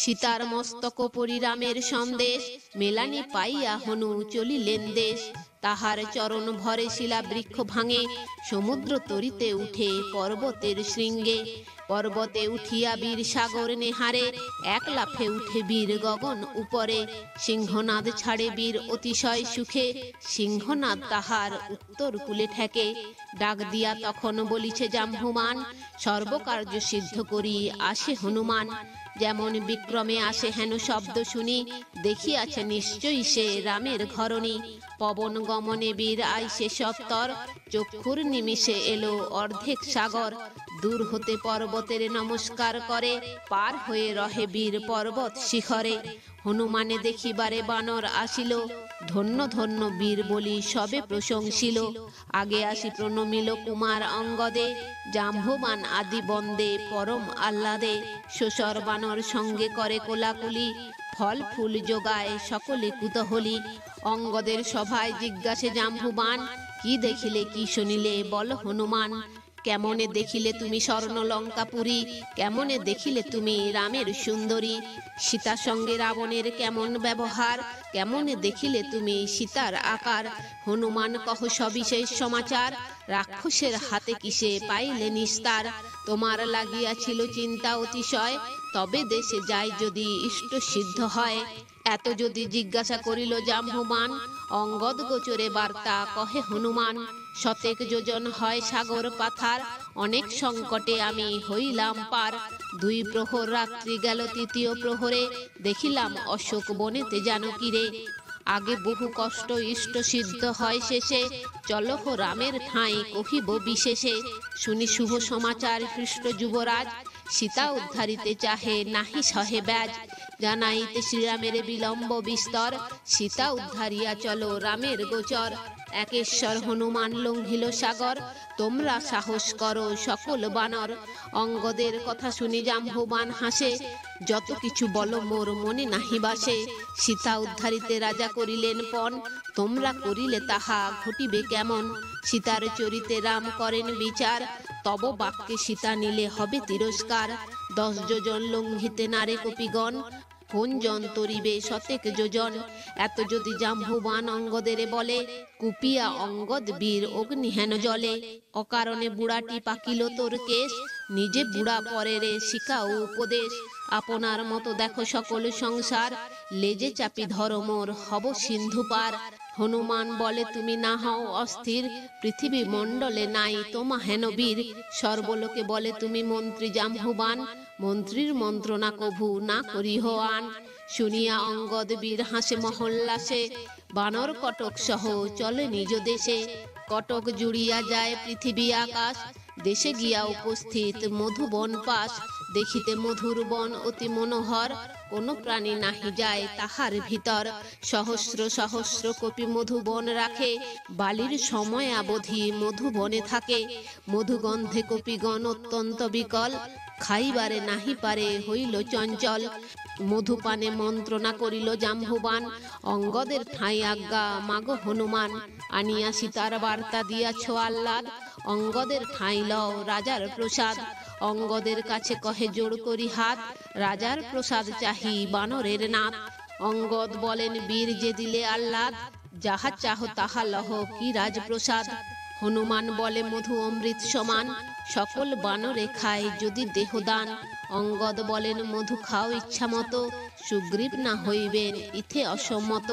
সীতার মস্তক পরিরামের সন্দেশ মেলানি পাইয়া হনু চলিলেন দেশ। তাহার চরণ ভরে শিলা বৃক্ষ ভাঙে, সমুদ্র তরিতে উঠে পর্বতের শৃঙ্গে। পর্বতে উঠিয়া বীর সাগর নেহারে, এক লাফে উঠে বীর গগন উপরে। সিংহনাদ ছাড়ে বীর অতিশয় সুখে, সিংহনাদ তাহার উত্তর কূলে ঠেকে। ডাক দিয়া তখন বলিছে জাম্বুমান, সর্বকার্য সিদ্ধ করি আসে হনুমান। যেমন বিক্রমে আসে হেন শব্দ শুনি, দেখিয়াছে নিশ্চয়ই সে রামের ঘরণী। পবন গমনে বীর আইসে সত্তর, চক্ষুর নিমিষে এলো অর্ধেক সাগর। দূর হতে পর্বতের নমস্কার করে, পার হয়ে রহে বীর পর্বত শিখরে। হনুমানে দেখিবারে বানর আসিল, ধন্য ধন্য বীর বলি সবে প্রশংসিল। আগে আসি প্রণমিল কুমার অঙ্গদে, জাম্ববান আদি বন্দে পরম আহ্লাদে। শোষর বানর সঙ্গে করে কোলাকুলি, ফল ফুল যোগায় সকলে কুতূহলী। অঙ্গদের সভায় জিজ্ঞাসে জাম্বুবান, কি দেখিলে কি শুনিলে বল হনুমান। কেমনে দেখিলে তুমি স্বর্ণ লঙ্কাপুরী, কেমনে দেখিলে তুমি রামের সুন্দরী। সীতার সঙ্গে রাবণের কেমন ব্যবহার, কেমনে দেখিলে তুমি সীতার আকার। হনুমান কহ সবিশেষ সমাচার, রাক্ষসের হাতে কিসে পাইলে নিস্তার। তোমার লাগিয়াছিল চিন্তা অতিশয়, তবে দেশে যায় যদি ইষ্ট সিদ্ধ হয়। এত যদি জিজ্ঞাসা করিল জাম্বুমান, অঙ্গদ গোচরে বার্তা কহে হনুমান। শতেক যোজন হয় সাগর পাথার, অনেক সংকটে আমি হইলাম পার। দুই প্রহর রাত্রি গেল, তৃতীয় প্রহরে দেখিলাম অশোক বনেতে জানকীরে। আগে বহু কষ্ট ইষ্ট সিদ্ধ হয় শেষে, চলহ রামের ঠাঁই কহিব বিশেষে। শুনি শুভ সমাচার হৃষ্ট যুবরাজ, সীতা উদ্ধারিতে চাহে নাহি সহে ব্যাজ। জানাইতে শ্রীরামের বিলম্ব বিস্তর, সীতা উদ্ধারিয়া চলো রামের গোচর। একেশ্বর হনুমান লঙ্ঘিল সাগর, তোমরা সাহস করো সকল বানর। অঙ্গদের কথা শুনি জাম্বুবান হাসে, যত কিছু বলো মোর মনে নাহি বাসে। সীতা উদ্ধারিতে রাজা করিলেন পণ, তোমরা করিলে তাহা ঘটিবে কেমন। সীতার চরিতে রাম করেন বিচার, তব বাক্যে সীতা নিলে হবে তিরস্কার। 10 যোজন লঙ্ঘিতে নারে কপিগণ, কোন জন তরিবে শতেক যোজন। এত যদি জাম্বুবান অঙ্গদেরে বলে, কুপিয়া অঙ্গদ বীর অগ্নি হেন জলে। অকারণে বুড়াটি পাকিল তোর কেশ, নিজে বুড়া পরেরে শিখাও উপদেশ। আপনার মতো দেখো সকল সংসার, লেজে চাপি ধরো মোর হব সিন্ধু পার। হনুমান বলে তুমি না হও অস্থির, পৃথিবী মণ্ডলে নাই তোমা হেন বীর। সর্বলোকে বলে তুমি মন্ত্রী জাম্বুবান, মন্ত্রীর মন্ত্রণা কভু না করিহ আন। শুনিয়া অঙ্গদ বীর হাসে মহল্লাসে, বানর কটক সহ চলে নিজ দেশে। কটক জুড়িয়া যায় পৃথিবী আকাশ, দেশে গিয়া উপস্থিত মধুবন পাশ। দেখিতে মধুর বন অতি মনোহর, কোন প্রাণী নাহি যায় তাহার ভিতর। সহস্র সহস্র কপি মধুবন রাখে, বালির সময় অবধি মধুবনে থাকে। মধুগন্ধে কপিগণ অত্যন্ত বিকল, খাইবারে নাহি পারে হইল চঞ্চল। মধুপানে মন্ত্রণা করিল জাম্বুবান, অঙ্গদের ঠাঁই আজ্ঞা মাগো হনুমান। আনিয়া সীতার বার্তা দিয়াছ আহ্লাদ, অঙ্গদের ঠাঁই লও রাজার প্রসাদ। অঙ্গদের কাছে কহে জোড় করি হাত, রাজার প্রসাদ চাহি বানরের নাথ। অঙ্গদ বলেন বীর যে দিলে আহ্লাদ, যাহা চাহ তাহা লহ কি রাজপ্রসাদ। হনুমান বলে মধু অমৃত সমান, সকল বানরে খায় যদি দেহদান। অঙ্গদ বলেন মধু খাও ইচ্ছা মতো, সুগ্রীব না হইবেন ইথে অসম্মত।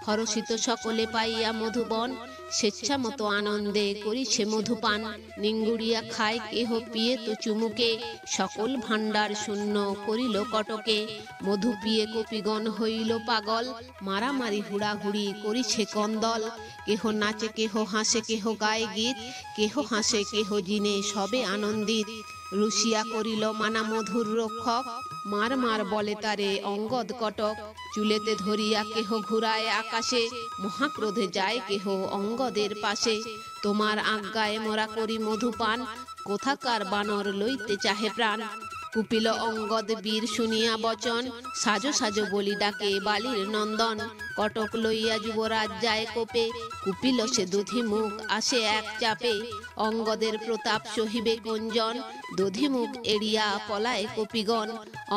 হরষিত সকলে পাইয়া মধুবন, স্বেচ্ছা মতো আনন্দে করিছে মধুপান। নিঙ্গুড়িয়া খায় কেহ পিয়ে তো চুমুকে, সকল ভাণ্ডার শূন্য করিল কটকে। মধু পিয়ে কপিগণ হইল পাগল, মারামারি হুড়াহুড়ি করিছে কন্দল। কেহ নাচে কেহ হাসে কেহ গায়ে গীত, কেহ হাসে কেহ জিনে সবে আনন্দিত। রুশিয়া করিল মানা মধুর রক্ষক, মার মার বলে তারে অঙ্গদ কটক। চুলেতে ধরিয়া কেহ ঘুরায় আকাশে, মহাক্রোধে যায় কেহ অঙ্গদের পাশে। তোমার আজ্ঞায় মোরা করি মধুপান, কোথাকার বানর লইতে চাহে প্রাণ। কুপিল অঙ্গদ বীর শুনিয়া বচন, সাজো সাজো বলি ডাকে বালির নন্দন। কটক লইয়া যুবরাজ যায় কোপে, কুপিল সে দধিমুখ আসে এক চাপে। অঙ্গদের প্রতাপ সহিবে কোনজন, দধিমুখ এড়িয়া পলায় কপিগণ।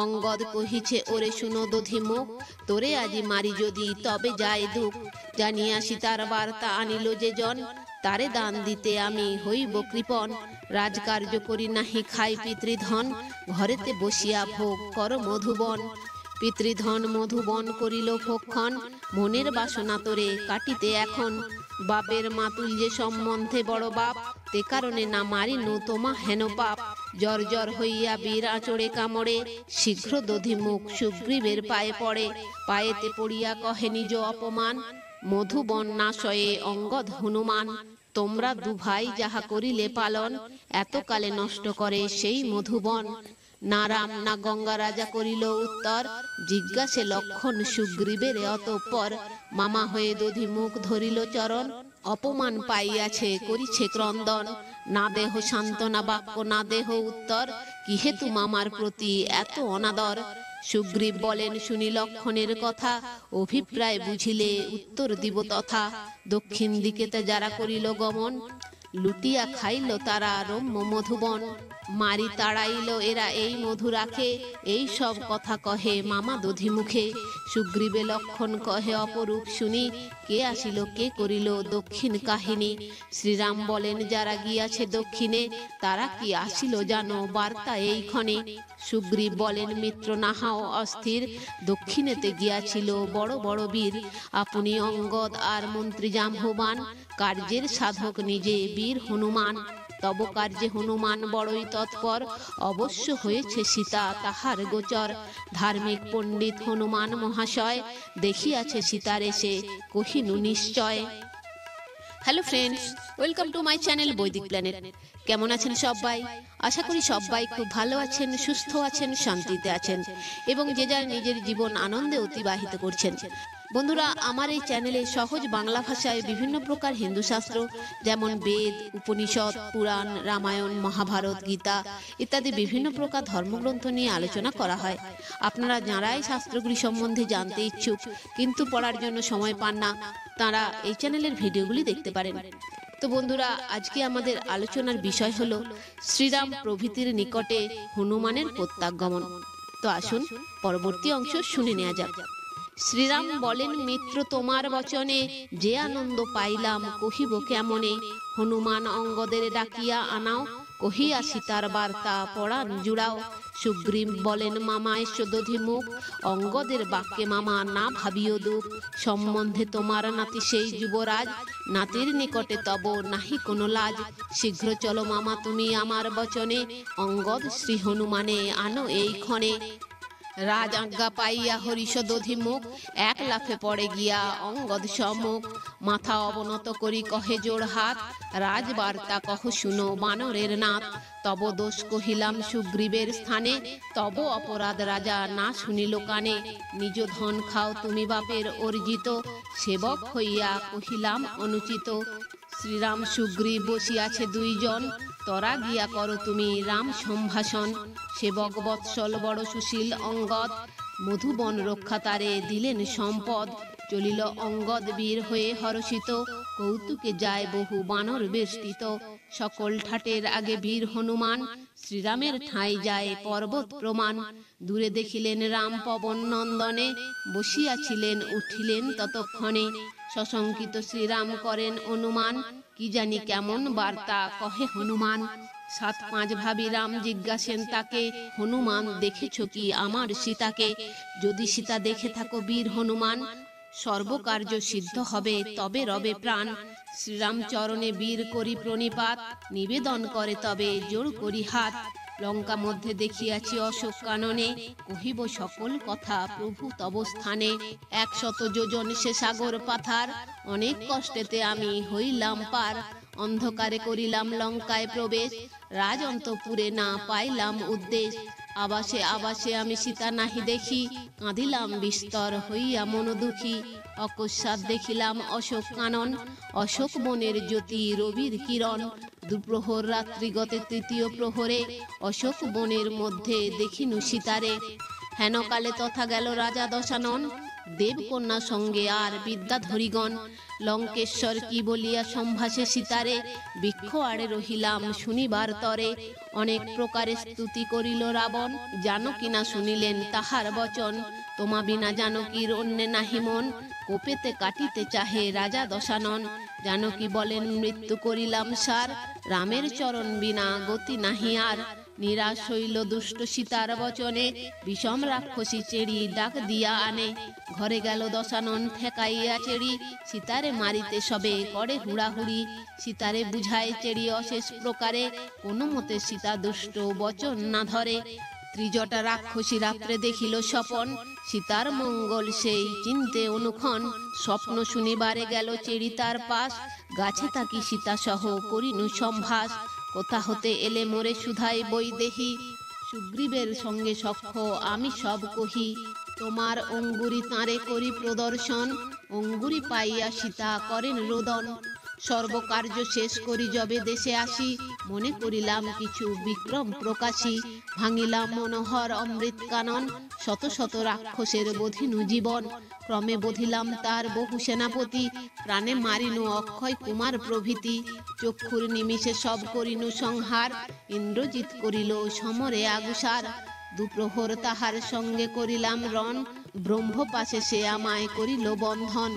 অঙ্গদ কহিছে ওরে শুনো দধিমুখ, তোরে আজি মারি যদি তবে যায় দুঃখ। জানিয়া সীতার বার্তা আনিল যে জন, তারে দান দিতে আমি হইব কৃপণ। রাজকার্য করি নাহি খাই পিতৃধন, ঘরেতে বসিয়া ভোগ কর মধুবন। পিতৃধন মধুবন করিল ভক্ষণ, মনের বাসনা তোরে কাটিতে এখন। বাপের মাতুল যে সম্বন্ধে বড় বাপ, তে কারণে না মারিনু তোমা হেন পাপ। জর জর হইয়া বীর আঁচড়ে কামড়ে, শীঘ্র দধিমুখ সুগ্রীবের পায়ে পড়ে। পায়েতে পড়িয়া কহে নিজ অপমান, মধুবন নাশয়ে অঙ্গদ হনুমান। তোমরা দুভাই যাহা করিলে পালন, এতকালে নষ্ট করে সেই মধুবন। না রাম না গঙ্গা রাজা করিল উত্তর, জিজ্ঞাসে লক্ষণ সুগ্রীবের অতঃপর। মামা হয়ে দধিমুখ ধরিল চরণ, অপমান পাইয়াছে করিছে ক্রন্দন। না দেহ সান্ত্বনা বাক্য না দেহ উত্তর, কি হেতু মামার প্রতি এত অনাদর। সুগ্রীব বলেন শুনি লক্ষণের কথা, অভিপ্রায় বুঝিলে উত্তর দিব তথা। দক্ষিণ দিকেতে যারা করিল গমন, লুটিয়া খাইল তারা রম্য মধুবন। মারি তাড়াইল এরা এই মধু রাখে, এই সব কথা কহে মামা দধিমুখে। সুগ্রীবে লক্ষণ কহে অপরূপ শুনি, কে আসিল কে করিল দক্ষিণ কাহিনী। শ্রীরাম বলেন যারা গিয়াছে দক্ষিণে, তারা কি আসিল জানো বার্তা এইক্ষণে। সুগ্রীব বলেন মিত্র নাহাও অস্থির, দক্ষিণেতে গিয়াছিল বড় বড় বীর। আপনি অঙ্গদ আর মন্ত্রী জাম্ববান, কার্যের সাধক নিজে বীর হনুমান। তব কার্যে হনুমান বড়ই তৎপর, অবশ্য হয়েছে সীতা তাহার গোচর। ধার্মিক পণ্ডিত হনুমান মহাশয়, দেখিয়াছে সীতার এসে কহিনু নিশ্চয়। Hello friends, welcome to my channel বৈদিক প্ল্যানেট। কেমন আছেন সবাই? আশা করি সবাই খুব ভালো আছেন, সুস্থ আছেন, শান্তিতে আছেন এবং যে যার নিজের জীবন আনন্দে অতিবাহিত করছেন। বন্ধুরা, আমার এই চ্যানেলে সহজ বাংলা ভাষায় বিভিন্ন প্রকার হিন্দু শাস্ত্র যেমন বেদ, উপনিষদ, পুরাণ, রামায়ণ, মহাভারত, গীতা ইত্যাদি বিভিন্ন প্রকার ধর্মগ্রন্থ নিয়ে আলোচনা করা হয়। আপনারা যারা এই শাস্ত্রগুলি সম্বন্ধে জানতে ইচ্ছুক কিন্তু পড়ার জন্য সময় পান না, তারা এই চ্যানেলের ভিডিওগুলি দেখতে পারেন। তো বন্ধুরা, আজকে আমাদের আলোচনার বিষয় হলো শ্রীরাম প্রভৃতির নিকটে হনুমানের প্রত্যাগমন। তো আসুন পরবর্তী অংশ শুনে নেওয়া যাক। শ্রীরাম বলেন মিত্র তোমার বচনে, যে আনন্দ পাইলাম কহিব কেমনে। হনুমান অঙ্গদের ডাকিয়া আনাও, কহিয়া সীতার বার্তা পড়ান জুড়াও। সুগ্রীব বলেন মামা এসো দধিমুখ, অঙ্গদের বাক্যে মামা না ভাবিও দুঃখ। সম্বন্ধে তোমার নাতি সেই যুবরাজ, নাতির নিকটে তব নাহি কোনো লাজ। শীঘ্র চলো মামা তুমি আমার বচনে, অঙ্গদ শ্রী হনুমানে আনো এই ক্ষণে। রাজ আজ্ঞা পাইয়া হরিষ দধিমুখ, এক লাফে পড়ে গিয়া অঙ্গদ সম্মুখ। মাথা অবনত করি কহে জোড় হাত, রাজবার্তা কহ শুনো বানরের নাথ। তব দোষ কহিলাম সুগ্রীবের স্থানে, তব অপরাধ রাজা না শুনিল কানে। নিজ ধন খাও তুমি বাপের অর্জিত, সেবক হইয়া কহিলাম অনুচিত। শ্রীরাম সুগ্রীব বসিয়াছে দুইজন, তরা গিয়া করো তুমি রাম সম্ভাষণ। সেবক বৎসল বড় সুশীল অঙ্গদ, মধুবন রক্ষা তারে দিলেন সম্পদ। চলিল অঙ্গদ বীর হয়ে হরষিত, কৌতুকে যায় বহু বানর বেষ্টিত। সকল ঠাটের আগে বীর হনুমান, শ্রীরামের ঠাঁই যায় পর্বত প্রমাণ। দূরে দেখিলেন রাম পবন নন্দনে, বসিয়াছিলেন উঠিলেন ততক্ষণে। সশঙ্কিত শ্রীরাম করেন অনুমান, কি জানি কেমন বার্তা কহে হনুমান। 7-5 ভাবি রাম জিজ্ঞাসেন তাকে, হনুমান দেখেছ কি আমার সীতাকে। যদি সীতা দেখে থাকো বীর হনুমান, সর্বকার্য সিদ্ধ হবে তবে রবে প্রাণ। শ্রীরাম চরণে বীর করি প্রণিপাত, নিবেদন করে তবে জোর করি হাত। লঙ্কা মধ্যে দেখিয়াছি অশোক কাননে, কহিব সকল কথা প্রভু তব স্থানে। 100 যোজন সে সাগর পাথার, অনেক কষ্টেতে আমি হইলাম পার। অন্ধকারে করিলাম লঙ্কায় প্রবেশ, রাজ অন্তপুরে না পাইলাম উদ্দেশ। আবাসে আবাসে আমি সীতা নাহি দেখি, কাঁদিলাম বিস্তর হইয়া মন দুঃখী। অকস্মাৎ দেখিলাম অশোক কানন, অশোক বনের জ্যোতি রবির কিরণ। দুপ্রহর রাত্রি গতে তৃতীয় প্রহরে, অশোক বনের মধ্যে দেখিনু সীতারে। হেনকালে তথা গেল রাজা দশানন, দেবকন্যা সঙ্গে আর বিদ্যাধরীগণ। লঙ্কেশ্বর কি বলিয়া সম্ভাষে সীতারে, বৃক্ষ আড়ে রহিলাম শুনিবার তরে। অনেক প্রকারে স্তুতি করিল রাবণ, জানকী না শুনিলেন তাহার বচন। তোমা বিনা জানকীর অন্যে নাহি মন, কোপেতে কাটিতে চাহে রাজা দশানন। জানকী বলেন মৃত্যু করিলাম সার, রামের চরণ বিনা গতি নাহি আর। নিরাশ হইল দুষ্ট সীতার বচনে, বিষম রাক্ষসী চেড়ি ডাক দিয়া আনে। ঘরে গেল দশানন ঠেকাইয়া চেড়ি, সীতারে মারিতে সবে করে হুড়াহুড়ি। সীতারে বুঝায় চেড়ি অশেষ প্রকারে, কোনো মতে সীতা দুষ্ট বচন না ধরে। ত্রিজটা রাক্ষসী রাত্রে দেখিল স্বপন, সীতার মঙ্গল সেই চিন্তে অনুক্ষণ। স্বপ্ন শুনিবারে গেল চেড়ি তার পাশ, গাছে তাকি সীতা সহ করিনু সম্ভাস। কোথা হতে এলে মোরে সুধাই বৈদেহী, সুগ্রীবের সঙ্গে সখ্য আমি সব কহি। তোমার অঙ্গুরি তাঁরে করি প্রদর্শন, অঙ্গুরি পাইয়া সীতা করেন রোদন। সর্বকার্য শেষ করি যবে দেশে আসি, মনে করিলাম কিছু বিক্রম প্রকাশী। ভাঙিলাম মনোহর অমৃত কানন, শত শত রাক্ষসের বধিনু জীবন। ক্রমে বধিলাম তার বহু সেনাপতি, প্রাণে মারিনু অক্ষয় কুমার প্রভৃতি। চক্ষুর নিমিষে সব করিনু সংহার, ইন্দ্রজিৎ করিল সমরে আগুসার। দুপ্রহর তাহার সঙ্গে করিলাম রণ, ব্রহ্ম পাশে সে আমায় করিল বন্ধন।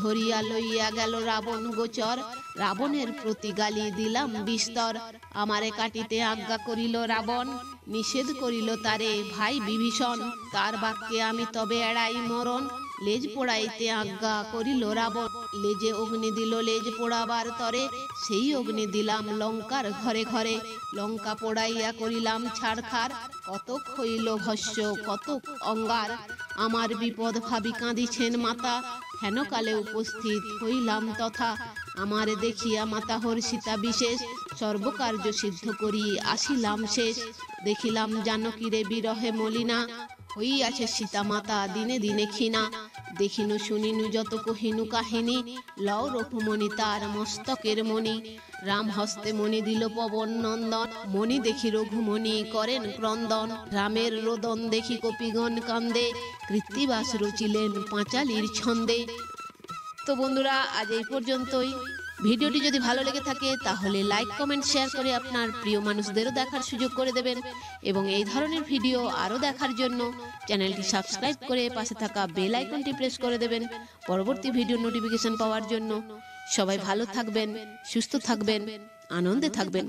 ধরিয়া লইয়া গেল রাবণ গোচর, রাবণের প্রতি গালি দিলাম বিস্তর। আমারে কাটিতে আজ্ঞা করিল রাবণ, নিষেধ করিল তারে ভাই বিভীষণ। তার বাক্যে আমি তবে এড়াই মরণ, লেজ পোড়াইতে আজ্ঞা করিল রাবণ। লেজে অগ্নি দিল লেজ পোড়াবার তরে, সেই অগ্নি দিলাম লঙ্কার ঘরে ঘরে। লঙ্কা পোড়াইয়া করিলাম ছাড়খার, কতক হইল ভস্য কতক অঙ্গার। আমার বিপদ ভাবি কাঁদিছেন মাতা, হেনকালে উপস্থিত হইলাম তথা। আমারে দেখিয়া মাতা হর্ষিতা বিশেষ, সর্বকার্য সিদ্ধ করি আসিলাম শেষ। দেখিলাম জানকীরে বিরহে মলিনা, হইয়াছে সীতা মাতা দিনে দিনে ক্ষীণা। দেখিনু শুনিনু যত কহিনু কাহিনী, লও রঘুমণি তার মস্তকের মণি। রাম হস্তে মণি দিল পবন নন্দন, মণি দেখি রঘুমণি করেন ক্রন্দন। রামের রোদন দেখি কপিগণ কান্দে, কৃত্তিবাস রচিলেন পাঁচালীর ছন্দে। তো বন্ধুরা, আজ এই পর্যন্তই। ভিডিওটি যদি ভালো লেগে থাকে তাহলে লাইক কমেন্ট শেয়ার করে আপনার প্রিয় মানুষদেরও দেখার সুযোগ করে দেবেন, এবং এই ধরনের ভিডিও আরও দেখার জন্য চ্যানেলটি সাবস্ক্রাইব করে পাশে থাকা বেল আইকনটি প্রেস করে দেবেন পরবর্তী ভিডিও নোটিফিকেশন পাওয়ার জন্য। সবাই ভালো থাকবেন, সুস্থ থাকবেন, আনন্দে থাকবেন।